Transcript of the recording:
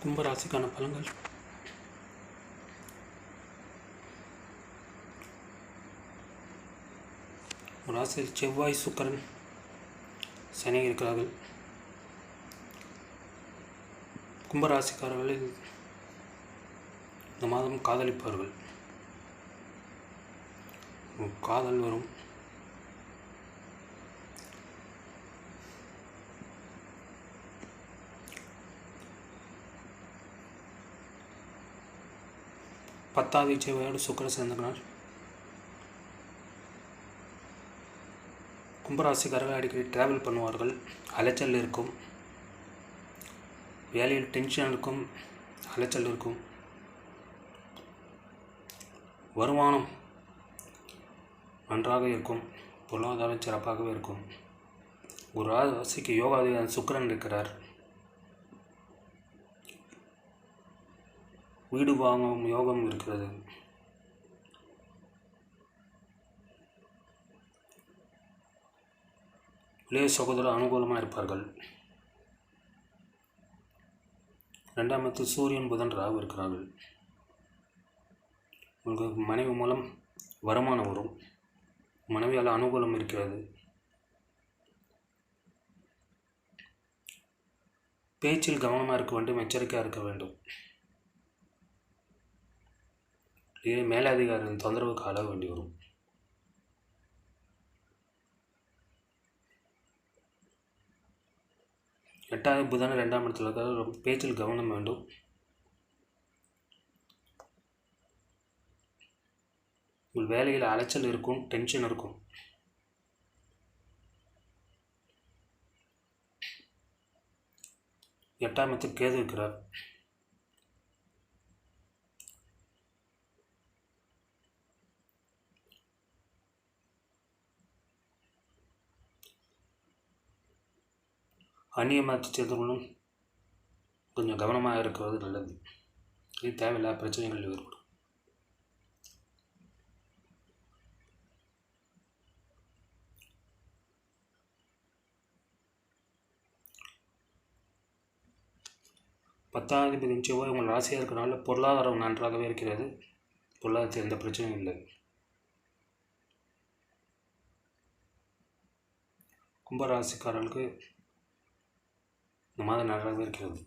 கும்பராசிக்கான பலன்கள். ராசியில் செவ்வாய், சுக்கிரன், சனி இருக்கிறார்கள். கும்பராசிக்காரர்கள் இந்த மாதம் காதலிப்பார்கள். காதல் வரும். பத்தாவது செவ்வாயோடு சுக்கிரன் சேர்ந்தனால் கும்பராசிக்காரர்கள் அடிக்கடி ட்ராவல் பண்ணுவார்கள். அலைச்சல் இருக்கும். வேலையில் டென்ஷன் இருக்கும், அலைச்சல் இருக்கும். வருமானம் நன்றாக இருக்கும். பொருளாதாரம் சிறப்பாகவே இருக்கும். ஒரு ராசிக்கு யோகாதிபதி சுக்கிரன் இருக்கிறார். வீடு வாங்கும் யோகம் இருக்கிறது. இளைய சகோதரர் அனுகூலமாக இருப்பார்கள். 2ஆம் இடத்தில் சூரியன், புதன், ராகு இருக்கிறார்கள். உங்களுக்கு மனைவி மூலம் வருமானம் வரும். மனைவியால் அனுகூலம் இருக்கிறது. பேச்சில் கவனமாக இருக்க வேண்டும், எச்சரிக்கையாக இருக்க வேண்டும். மேலதிகாரியின் தொந்தரவுக்கு ஆளாக வேண்டி வரும். எட்டாவது புதன் 2ஆம் இடத்துல இருக்கிற பேச்சில் கவனம் வேண்டும். உங்கள் வேலையில் அலைச்சல் இருக்கும், டென்ஷன் இருக்கும். எட்டாம் இடத்தில் கேது இருக்கிறார். அந்நிய மதத்தை சேர்ந்தவர்களும் கொஞ்சம் கவனமாக இருக்கிறது நல்லது. இது தேவையில்லாத பிரச்சனைகள் ஏற்படும். பத்தாவது செவ்வாய் உங்கள் ராசியாக இருக்கிறனால பொருளாதாரம் நன்றாகவே இருக்கிறது. பொருளாதாரத்தில் எந்த பிரச்சனையும் இல்லை. கும்பராசிக்காரர்களுக்கு இந்த மாதம் நன்றாக இருக்கிறது.